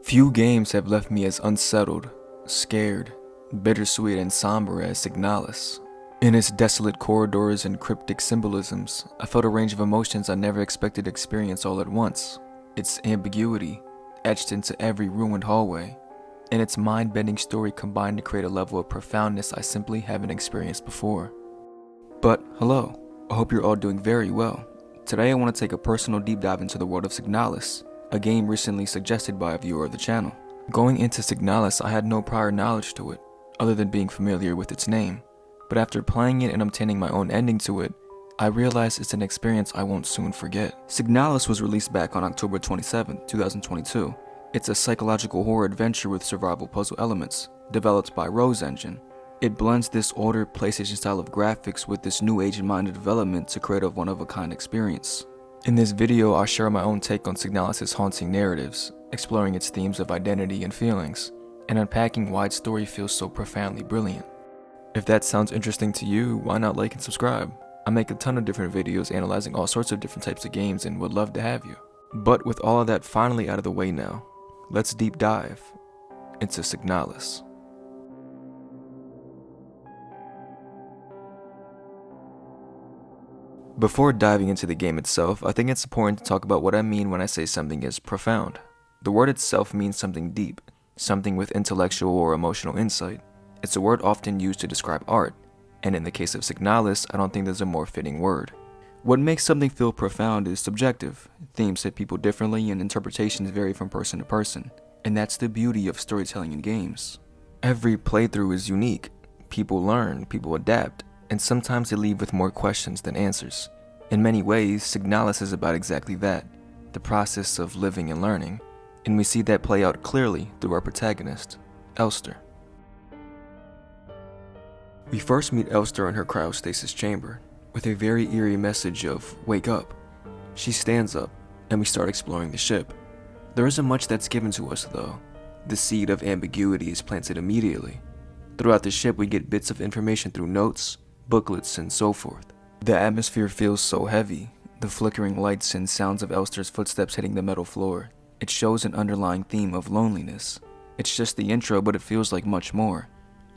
Few games have left me as unsettled, scared, bittersweet, and somber as Signalis. In its desolate corridors and cryptic symbolisms, I felt a range of emotions I never expected to experience all at once. Its ambiguity, etched into every ruined hallway, and its mind-bending story combined to create a level of profoundness I simply haven't experienced before. But hello, I hope you're all doing very well. Today I want to take a personal deep dive into the world of Signalis, a game recently suggested by a viewer of the channel. Going into Signalis, I had no prior knowledge to it, other than being familiar with its name. But after playing it and obtaining my own ending to it, I realized it's an experience I won't soon forget. Signalis was released back on October 27, 2022. It's a psychological horror adventure with survival puzzle elements, developed by Rose Engine. It blends this older PlayStation style of graphics with this new age-minded development to create a one-of-a-kind experience. In this video, I'll share my own take on Signalis' haunting narratives, exploring its themes of identity and feelings, and unpacking why its story feels so profoundly brilliant. If that sounds interesting to you, why not like and subscribe? I make a ton of different videos analyzing all sorts of different types of games and would love to have you. But with all of that finally out of the way now, let's deep dive into Signalis. Before diving into the game itself, I think it's important to talk about what I mean when I say something is profound. The word itself means something deep, something with intellectual or emotional insight. It's a word often used to describe art, and in the case of Signalis, I don't think there's a more fitting word. What makes something feel profound is subjective. Themes hit people differently and interpretations vary from person to person, and that's the beauty of storytelling in games. Every playthrough is unique. People learn, people adapt, and sometimes they leave with more questions than answers. In many ways, Signalis is about exactly that, the process of living and learning, and we see that play out clearly through our protagonist, Elster. We first meet Elster in her cryostasis chamber, with a very eerie message of, "Wake up." She stands up, and we start exploring the ship. There isn't much that's given to us though. The seed of ambiguity is planted immediately. Throughout the ship we get bits of information through notes, booklets, and so forth. The atmosphere feels so heavy, the flickering lights and sounds of Elster's footsteps hitting the metal floor. It shows an underlying theme of loneliness. It's just the intro, but it feels like much more.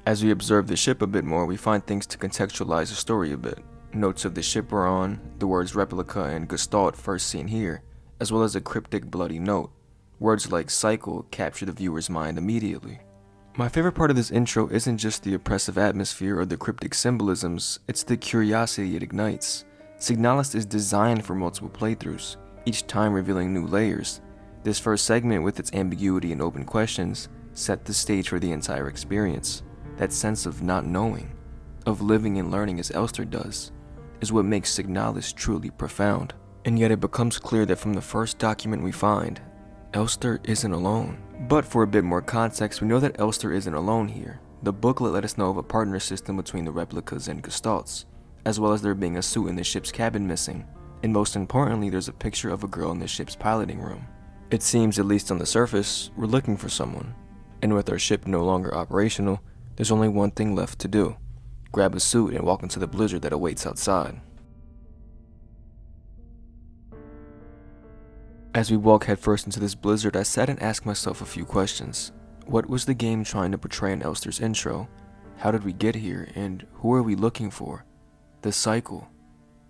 As we observe the ship a bit more, we find things to contextualize the story a bit. Notes of the ship we're on, the words replica and gestalt first seen here, as well as a cryptic bloody note. Words like cycle capture the viewer's mind immediately. My favorite part of this intro isn't just the oppressive atmosphere or the cryptic symbolisms, it's the curiosity it ignites. Signalis is designed for multiple playthroughs, each time revealing new layers. This first segment, with its ambiguity and open questions, set the stage for the entire experience. That sense of not knowing, of living and learning as Elster does, is what makes Signalis truly profound. And yet it becomes clear that from the first document we find, Elster isn't alone. But for a bit more context, we know that Elster isn't alone here. The booklet let us know of a partner system between the replicas and gestalts, as well as there being a suit in the ship's cabin missing, and most importantly there's a picture of a girl in the ship's piloting room. It seems, at least on the surface, we're looking for someone, and with our ship no longer operational, there's only one thing left to do: grab a suit and walk into the blizzard that awaits outside. As we walk headfirst into this blizzard, I sat and asked myself a few questions. What was the game trying to portray in Elster's intro? How did we get here, and who are we looking for? The cycle.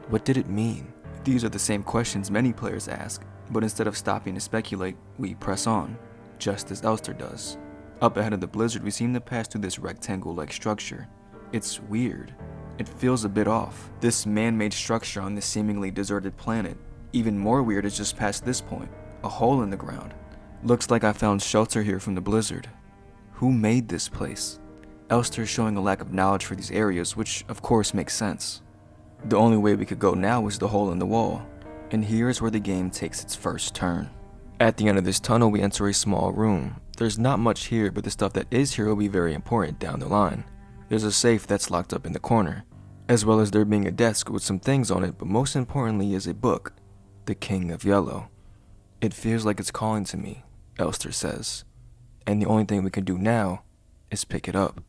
What did it mean? These are the same questions many players ask, but instead of stopping to speculate, we press on, just as Elster does. Up ahead of the blizzard, we seem to pass through this rectangle-like structure. It's weird. It feels a bit off. This man-made structure on this seemingly deserted planet. Even more weird is just past this point, a hole in the ground. Looks like I found shelter here from the blizzard. Who made this place? Elster is showing a lack of knowledge for these areas, which of course makes sense. The only way we could go now is the hole in the wall, and here is where the game takes its first turn. At the end of this tunnel, we enter a small room. There's not much here, but the stuff that is here will be very important down the line. There's a safe that's locked up in the corner, as well as there being a desk with some things on it, but most importantly is a book, The King of Yellow. It feels like it's calling to me, Elster says, and the only thing we can do now is pick it up.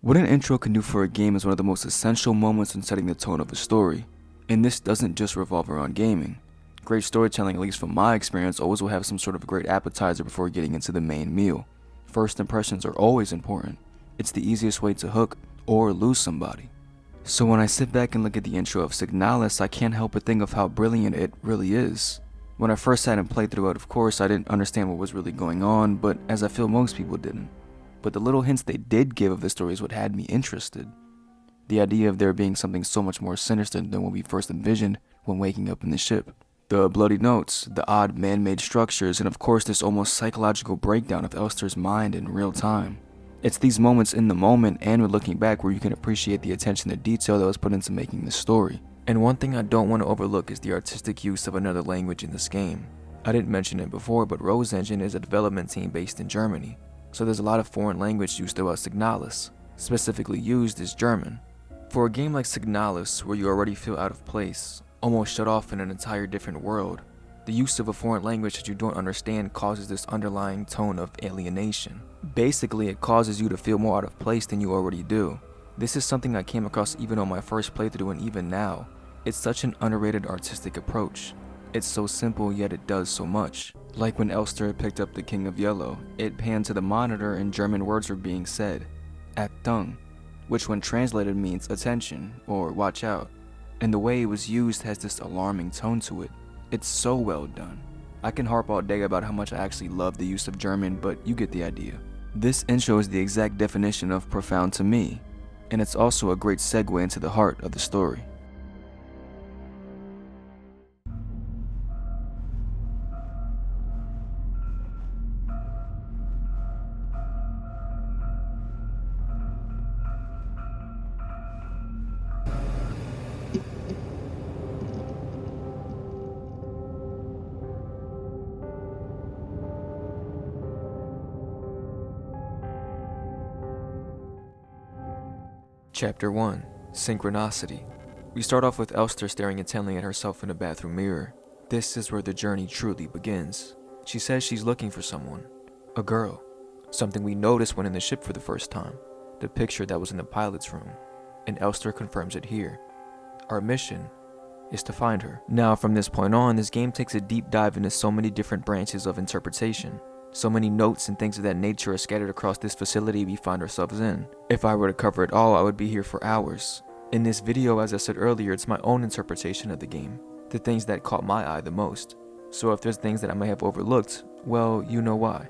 What an intro can do for a game is one of the most essential moments in setting the tone of a story, and this doesn't just revolve around gaming. Great storytelling, at least from my experience, always will have some sort of great appetizer before getting into the main meal. First impressions are always important. It's the easiest way to hook or lose somebody. So when I sit back and look at the intro of Signalis, I can't help but think of how brilliant it really is. When I first sat and played through it, of course, I didn't understand what was really going on, but as I feel most people didn't. But the little hints they did give of the story is what had me interested. The idea of there being something so much more sinister than what we first envisioned when waking up in the ship. The bloody notes, the odd man-made structures, and of course this almost psychological breakdown of Elster's mind in real time. It's these moments in the moment and when looking back where you can appreciate the attention to detail that was put into making this story. And one thing I don't want to overlook is the artistic use of another language in this game. I didn't mention it before, but Rose Engine is a development team based in Germany, so there's a lot of foreign language used throughout Signalis. Specifically used is German. For a game like Signalis, where you already feel out of place, almost shut off in an entire different world, the use of a foreign language that you don't understand causes this underlying tone of alienation. Basically, it causes you to feel more out of place than you already do. This is something I came across even on my first playthrough and even now. It's such an underrated artistic approach. It's so simple, yet it does so much. Like when Elster had picked up the King of Yellow, it panned to the monitor and German words were being said, Achtung, which when translated means attention or watch out. And the way it was used has this alarming tone to it. It's so well done. I can harp all day about how much I actually love the use of German, but you get the idea. This intro is the exact definition of profound to me, and it's also a great segue into the heart of the story. Chapter 1. Synchronicity. We start off with Elster staring intently at herself in a bathroom mirror. This is where the journey truly begins. She says she's looking for someone. A girl. Something we noticed when in the ship for the first time. The picture that was in the pilot's room. And Elster confirms it here. Our mission is to find her. Now from this point on, this game takes a deep dive into so many different branches of interpretation. So many notes and things of that nature are scattered across this facility we find ourselves in. If I were to cover it all, I would be here for hours. In this video, as I said earlier, it's my own interpretation of the game, the things that caught my eye the most. So if there's things that I may have overlooked, well, you know why.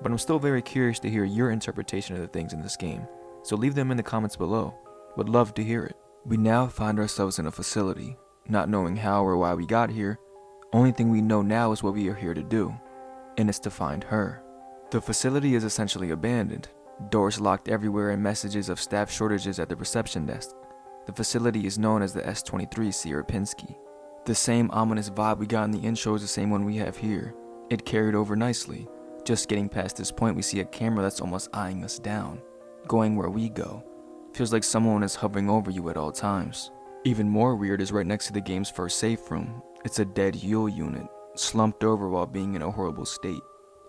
But I'm still very curious to hear your interpretation of the things in this game, so leave them in the comments below. Would love to hear it. We now find ourselves in a facility, not knowing how or why we got here. Only thing we know now is what we are here to do. And it's to find her. The facility is essentially abandoned, doors locked everywhere and messages of staff shortages at the reception desk. The facility is known as the S-23 Sierpinski. The same ominous vibe we got in the intro is the same one we have here. It carried over nicely. Just getting past this point, we see a camera that's almost eyeing us down, going where we go. Feels like someone is hovering over you at all times. Even more weird is right next to the game's first safe room. It's a dead Yule unit, slumped over while being in a horrible state.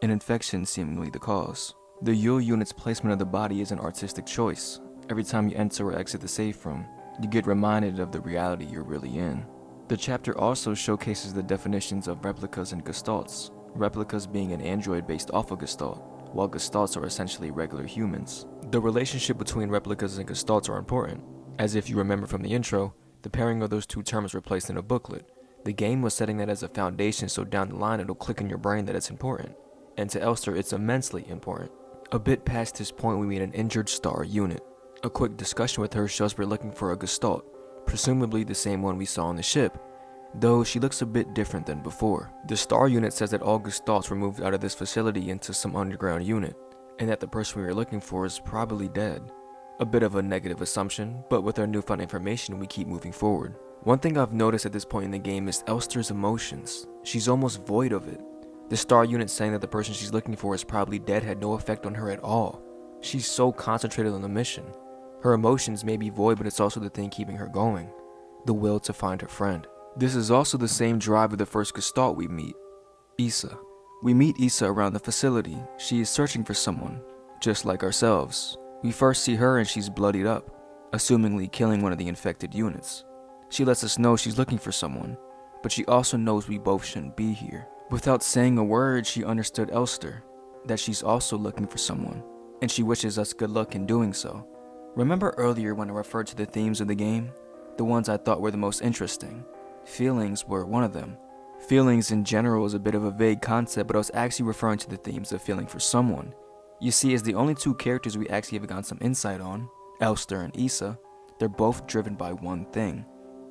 An infection seemingly the cause. The Yule unit's placement of the body is an artistic choice. Every time you enter or exit the safe room, you get reminded of the reality you're really in. The chapter also showcases the definitions of replicas and gestalts, replicas being an android based off a gestalt, while gestalts are essentially regular humans. The relationship between replicas and gestalts are important, as if you remember from the intro, the pairing of those two terms were placed in a booklet. The game was setting that as a foundation so down the line it'll click in your brain that it's important. And to Elster, it's immensely important. A bit past this point, we meet an injured star unit. A quick discussion with her shows we're looking for a gestalt, presumably the same one we saw on the ship, though she looks a bit different than before. The star unit says that all gestalts were moved out of this facility into some underground unit, and that the person we are looking for is probably dead. A bit of a negative assumption, but with our newfound information, we keep moving forward. One thing I've noticed at this point in the game is Elster's emotions. She's almost void of it. The star unit saying that the person she's looking for is probably dead had no effect on her at all. She's so concentrated on the mission. Her emotions may be void, but it's also the thing keeping her going. The will to find her friend. This is also the same drive of the first gestalt we meet, Issa. We meet Issa around the facility. She is searching for someone, just like ourselves. We first see her and she's bloodied up, assumingly killing one of the infected units. She lets us know she's looking for someone, but she also knows we both shouldn't be here. Without saying a word, she understood Elster, that she's also looking for someone, and she wishes us good luck in doing so. Remember earlier when I referred to the themes of the game? The ones I thought were the most interesting. Feelings were one of them. Feelings in general is a bit of a vague concept, but I was actually referring to the themes of feeling for someone. You see, as the only two characters we actually have gotten some insight on, Elster and Issa, they're both driven by one thing,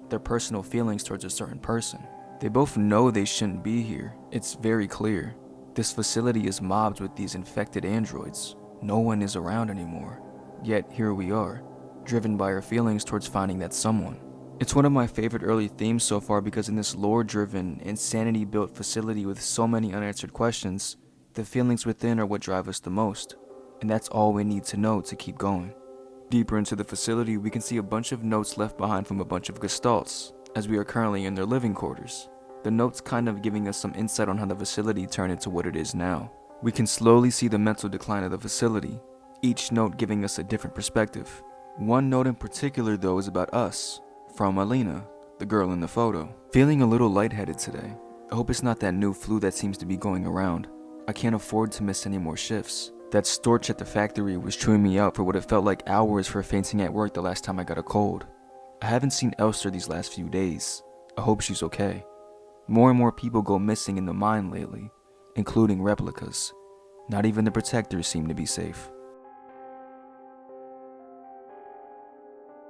their personal feelings towards a certain person. They both know they shouldn't be here. It's very clear. This facility is mobbed with these infected androids. No one is around anymore. Yet here we are, driven by our feelings towards finding that someone. It's one of my favorite early themes so far because in this lore-driven, insanity-built facility with so many unanswered questions, the feelings within are what drive us the most, and that's all we need to know to keep going. Deeper into the facility, we can see a bunch of notes left behind from a bunch of gestalts, as we are currently in their living quarters. The notes kind of giving us some insight on how the facility turned into what it is now. We can slowly see the mental decline of the facility, each note giving us a different perspective. One note in particular though is about us, from Alina, the girl in the photo. Feeling a little lightheaded today. I hope it's not that new flu that seems to be going around. I can't afford to miss any more shifts. That storch at the factory was chewing me out for what it felt like hours for fainting at work the last time I got a cold. I haven't seen Elster these last few days. I hope she's okay. More and more people go missing in the mine lately, including replicas. Not even the protectors seem to be safe.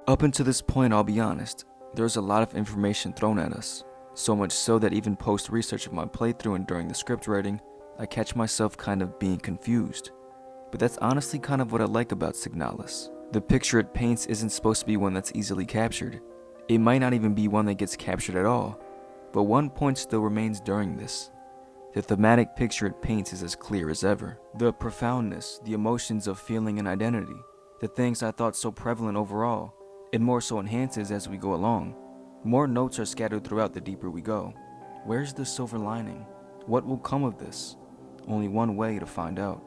Up until this point, I'll be honest, there's a lot of information thrown at us. So much so that even post-research of my playthrough and during the script writing, I catch myself kind of being confused. But that's honestly kind of what I like about Signalis. The picture it paints isn't supposed to be one that's easily captured. It might not even be one that gets captured at all. But one point still remains during this. The thematic picture it paints is as clear as ever. The profoundness, the emotions of feeling and identity, the things I thought so prevalent overall, it more so enhances as we go along. More notes are scattered throughout the deeper we go. Where's the silver lining? What will come of this? Only one way to find out.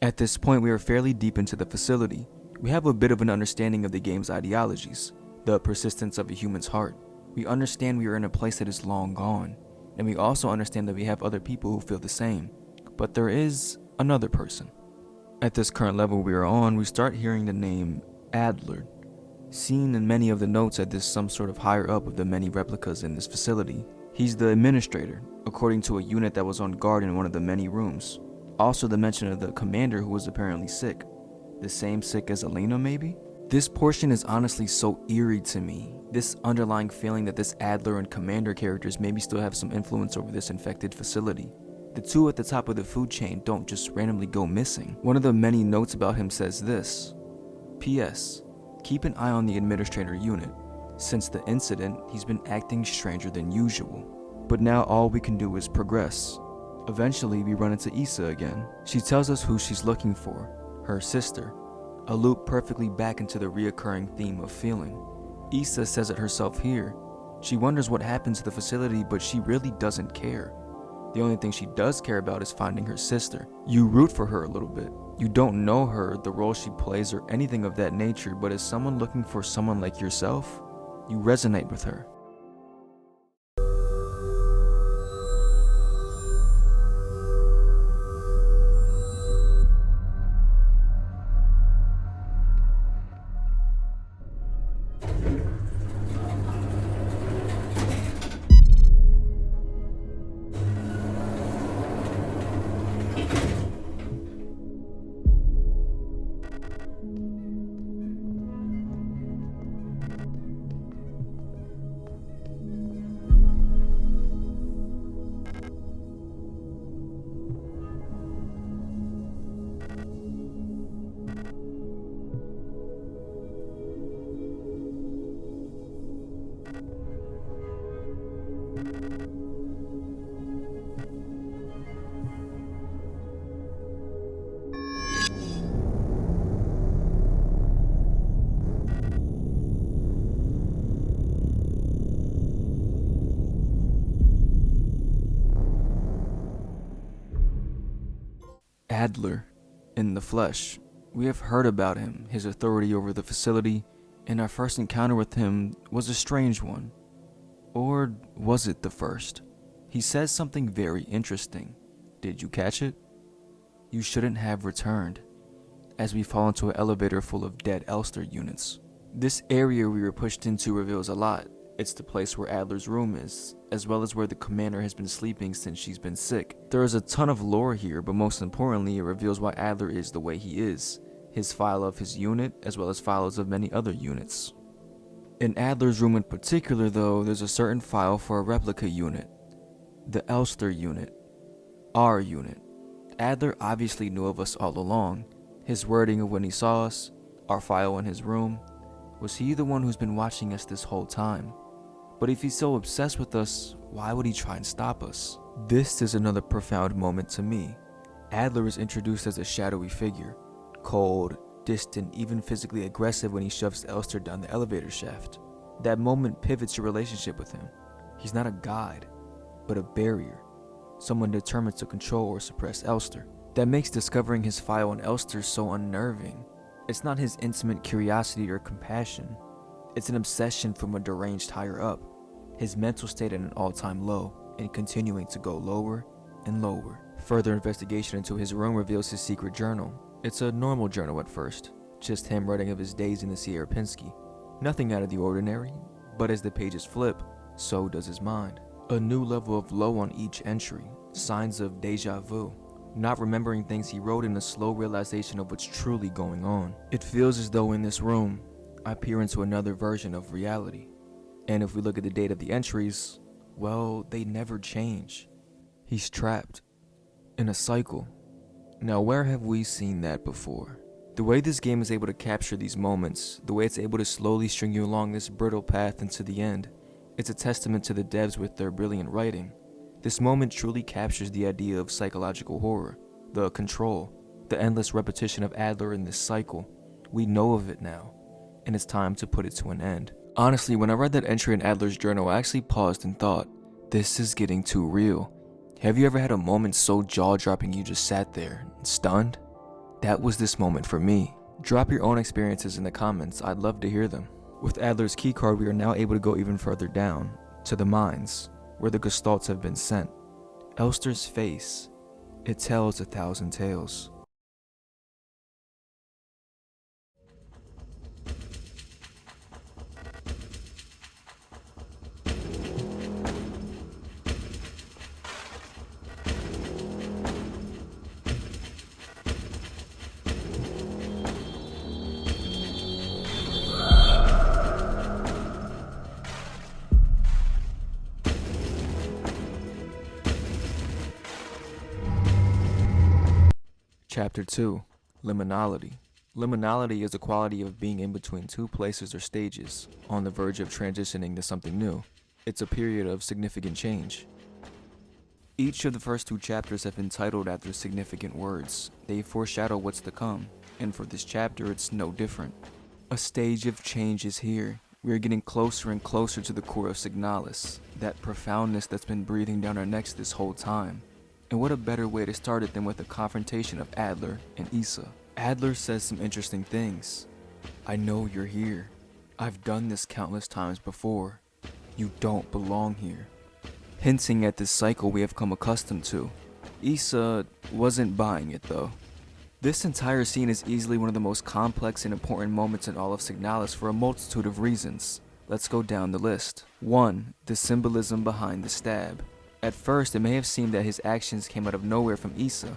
At this point, we are fairly deep into the facility. We have a bit of an understanding of the game's ideologies, the persistence of a human's heart. We understand we are in a place that is long gone, and we also understand that we have other people who feel the same. But there is another person. At this current level we are on, we start hearing the name Adler. Seen in many of the notes at this some sort of higher up of the many replicas in this facility. He's the administrator, according to a unit that was on guard in one of the many rooms. Also the mention of the commander who was apparently sick. The same sick as Alina maybe? This portion is honestly so eerie to me. This underlying feeling that this Adler and commander characters maybe still have some influence over this infected facility. The two at the top of the food chain don't just randomly go missing. One of the many notes about him says this: P.S. Keep an eye on the administrator unit. Since the incident, he's been acting stranger than usual. But now all we can do is progress. Eventually, we run into Issa again. She tells us who she's looking for, her sister. A loop perfectly back into the reoccurring theme of feeling. Issa says it herself here. She wonders what happened to the facility, but she really doesn't care. The only thing she does care about is finding her sister. You root for her a little bit. You don't know her, the role she plays, or anything of that nature, but as someone looking for someone like yourself, you resonate with her. Adler. in the flesh. We have heard about him, his authority over the facility, and our first encounter with him was a strange one. Or was it the first? He says something very interesting. Did you catch it? You shouldn't have returned, as we fall into an elevator full of dead Elster units. This area we were pushed into reveals a lot. It's the place where Adler's room is, as well as where the commander has been sleeping since she's been sick. There is a ton of lore here, but most importantly, it reveals why Adler is the way he is, his file of his unit, as well as files of many other units. In Adler's room in particular, though, there's a certain file for a replica unit, the Elster unit, our unit. Adler obviously knew of us all along. His wording of when he saw us, our file in his room. Was he the one who's been watching us this whole time? But if he's so obsessed with us, why would he try and stop us? This is another profound moment to me. Adler is introduced as a shadowy figure, cold, distant, even physically aggressive when he shoves Elster down the elevator shaft. That moment pivots your relationship with him. He's not a guide, but a barrier, someone determined to control or suppress Elster. That makes discovering his file on Elster so unnerving. It's not his intimate curiosity or compassion. It's an obsession from a deranged higher up, his mental state at an all-time low, and continuing to go lower and lower. Further investigation into his room reveals his secret journal. It's a normal journal at first, just him writing of his days in the Sierra Pinsky. Nothing out of the ordinary, but as the pages flip, so does his mind. A new level of low on each entry, signs of deja vu. Not remembering things he wrote in a slow realization of what's truly going on. It feels as though in this room, I peer into another version of reality. And if we look at the date of the entries, well, they never change. He's trapped in a cycle. Now, where have we seen that before? The way this game is able to capture these moments, the way it's able to slowly string you along this brittle path into the end, it's a testament to the devs with their brilliant writing. This moment truly captures the idea of psychological horror, the control, the endless repetition of Adler in this cycle. We know of it now, and it's time to put it to an end. Honestly, when I read that entry in Adler's journal, I actually paused and thought, this is getting too real. Have you ever had a moment so jaw-dropping you just sat there, stunned? That was this moment for me. Drop your own experiences in the comments, I'd love to hear them. With Adler's keycard, we are now able to go even further down, to the mines, where the gestalts have been sent. Elster's face, it tells 1,000 tales. Chapter 2, Liminality. Liminality is a quality of being in between two places or stages, on the verge of transitioning to something new. It's a period of significant change. Each of the first two chapters have been titled after significant words. They foreshadow what's to come, and for this chapter it's no different. A stage of change is here. We are getting closer and closer to the core of Signalis, that profoundness that's been breathing down our necks this whole time. And what a better way to start it than with a confrontation of Adler and Issa. Adler says some interesting things. I know you're here. I've done this countless times before. You don't belong here. Hinting at this cycle we have come accustomed to. Issa wasn't buying it though. This entire scene is easily one of the most complex and important moments in all of Signalis for a multitude of reasons. Let's go down the list. 1. The symbolism behind the stab. At first, it may have seemed that his actions came out of nowhere from Issa,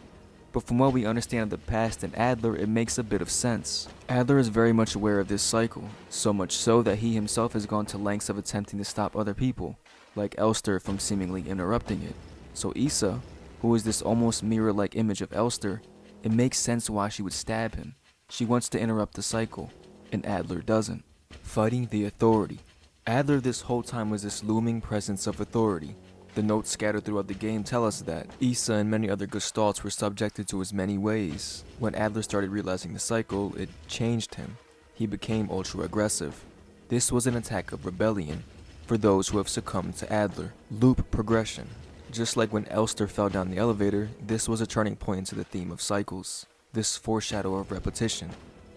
but from what we understand of the past and Adler, it makes a bit of sense. Adler is very much aware of this cycle, so much so that he himself has gone to lengths of attempting to stop other people, like Elster, from seemingly interrupting it. So Issa, who is this almost mirror-like image of Elster, it makes sense why she would stab him. She wants to interrupt the cycle, and Adler doesn't. Fighting the authority. Adler this whole time was this looming presence of authority. The notes scattered throughout the game tell us that Issa and many other gestalts were subjected to his many ways. When Adler started realizing the cycle, it changed him. He became ultra-aggressive. This was an attack of rebellion for those who have succumbed to Adler. Loop progression. Just like when Elster fell down the elevator, this was a turning point into the theme of cycles. this foreshadow of repetition.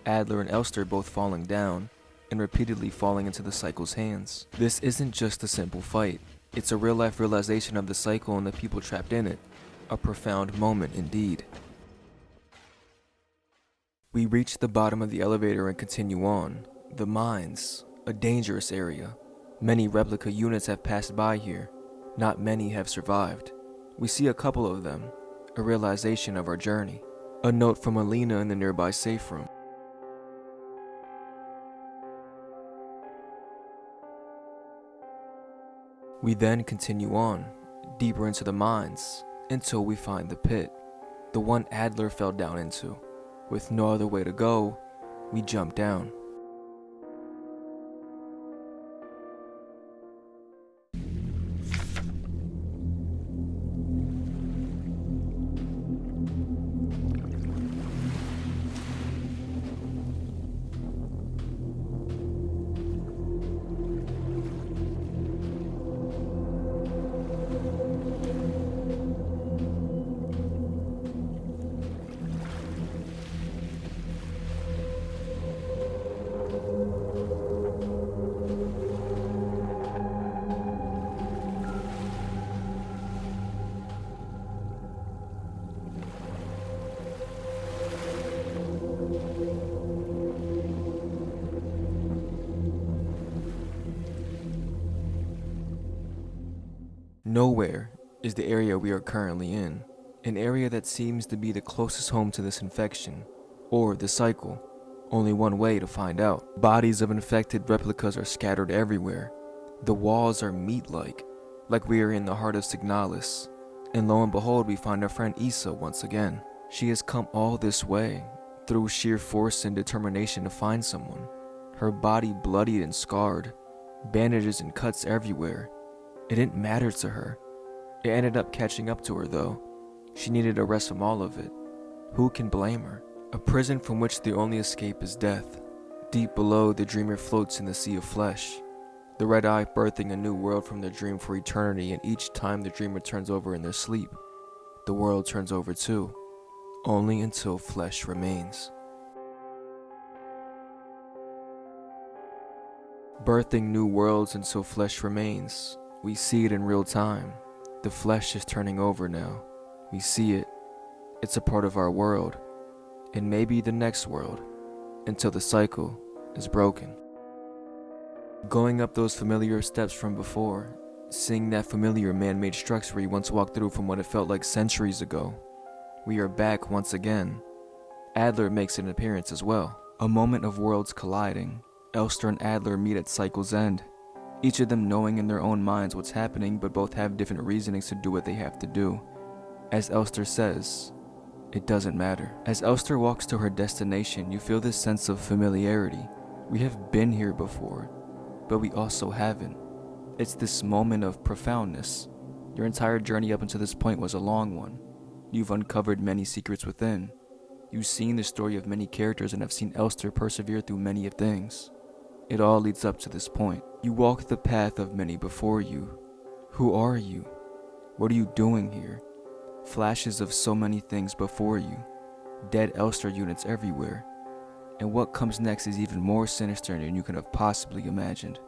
Adler and Elster both falling down, and repeatedly falling into the cycle's hands. This isn't just a simple fight, it's a real-life realization of the cycle and the people trapped in it. A profound moment indeed. We reach the bottom of the elevator and continue on. The mines, a dangerous area. Many replica units have passed by here. Not many have survived. We see a couple of them, a realization of our journey. A note from Alina in the nearby safe room. We then continue on, deeper into the mines, until we find the pit, the one Adler fell down into. With no other way to go, we jump down. Nowhere is the area we are currently in, an area that seems to be the closest home to this infection, or the cycle. Only one way to find out. Bodies of infected replicas are scattered everywhere. The walls are meat-like we are in the heart of Signalis. And lo and behold, we find our friend Isa once again. She has come all this way, through sheer force and determination to find someone. Her body bloodied and scarred, bandages and cuts everywhere. It didn't matter to her. It ended up catching up to her though. She needed a rest from all of it. Who can blame her? A prison from which the only escape is death. Deep below, the dreamer floats in the sea of flesh. The red eye birthing a new world from their dream for eternity, and each time the dreamer turns over in their sleep, the world turns over too. Only until flesh remains. Birthing new worlds until flesh remains. We see it in real time. The flesh is turning over now. We see it. It's a part of our world. And maybe the next world. Until the cycle is broken. Going up those familiar steps from before. Seeing that familiar man-made structure we once walked through from what it felt like centuries ago. We are back once again. Adler makes an appearance as well. A moment of worlds colliding. Elster and Adler meet at cycle's end. Each of them knowing in their own minds what's happening, but both have different reasonings to do what they have to do. As Elster says, it doesn't matter. As Elster walks to her destination, you feel this sense of familiarity. We have been here before, but we also haven't. It's this moment of profoundness. Your entire journey up until this point was a long one. You've uncovered many secrets within. You've seen the story of many characters and have seen Elster persevere through many of things. It all leads up to this point. You walk the path of many before you. Who are you? What are you doing here? Flashes of so many things before you. Dead Elster units everywhere. And what comes next is even more sinister than you could have possibly imagined.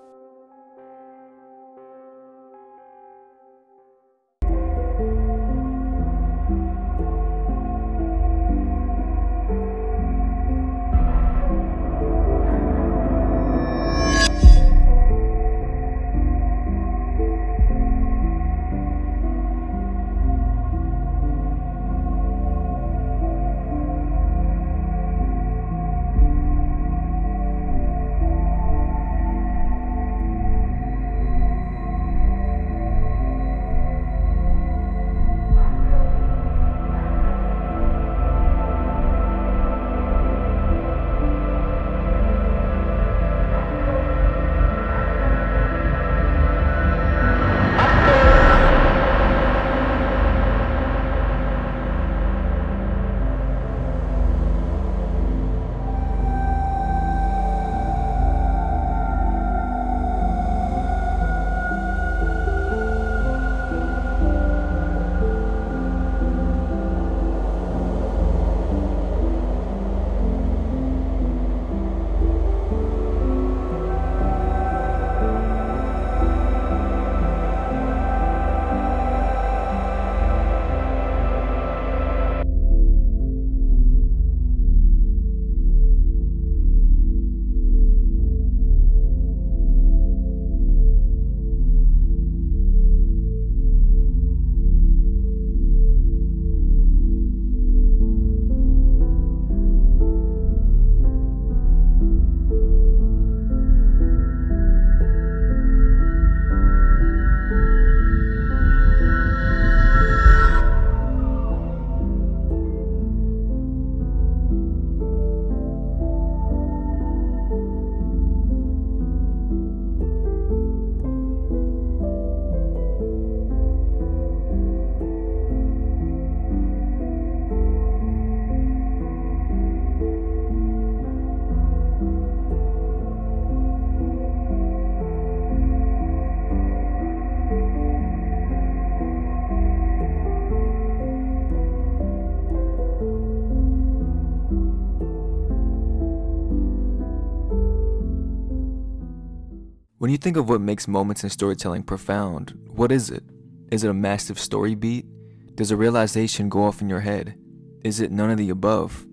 When you think of what makes moments in storytelling profound, what is it? Is it a massive story beat? Does a realization go off in your head? Is it none of the above?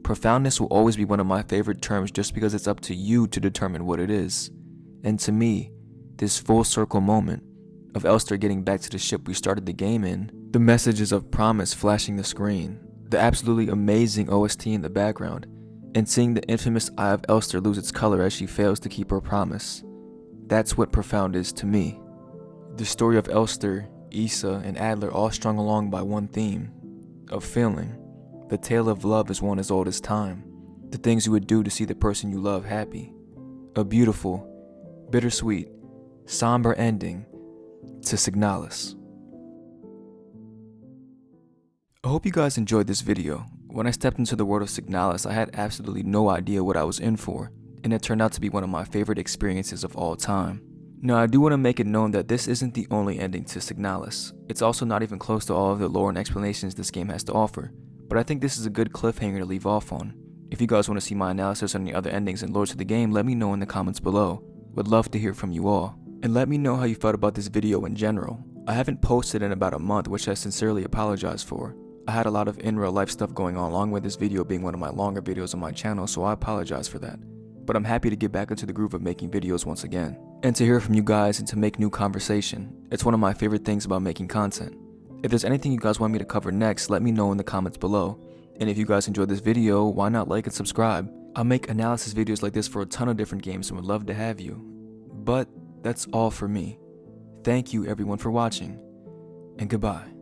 Profoundness will always be one of my favorite terms just because it's up to you to determine what it is. And to me, this full circle moment of Elster getting back to the ship we started the game in, the messages of promise flashing the screen, the absolutely amazing OST in the background, and seeing the infamous eye of Elster lose its color as she fails to keep her promise. That's what profound is to me. The story of Elster, Issa, and Adler all strung along by one theme, of feeling. The tale of love is one as old as time. The things you would do to see the person you love happy. A beautiful, bittersweet, somber ending to Signalis. I hope you guys enjoyed this video. When I stepped into the world of Signalis, I had absolutely no idea what I was in for, and it turned out to be one of my favorite experiences of all time. Now, I do want to make it known that this isn't the only ending to Signalis. It's also not even close to all of the lore and explanations this game has to offer, but I think this is a good cliffhanger to leave off on. If you guys want to see my analysis on the other endings and lore to the game, let me know in the comments below. Would love to hear from you all. And let me know how you felt about this video in general. I haven't posted in about a month, which I sincerely apologize for. I had a lot of in real life stuff going on along with this video being one of my longer videos on my channel, so I apologize for that. But I'm happy to get back into the groove of making videos once again, and to hear from you guys and to make new conversation. It's one of my favorite things about making content. If there's anything you guys want me to cover next, let me know in the comments below. And if you guys enjoyed this video, why not like and subscribe? I'll make analysis videos like this for a ton of different games and would love to have you. But that's all for me. Thank you everyone for watching, and goodbye.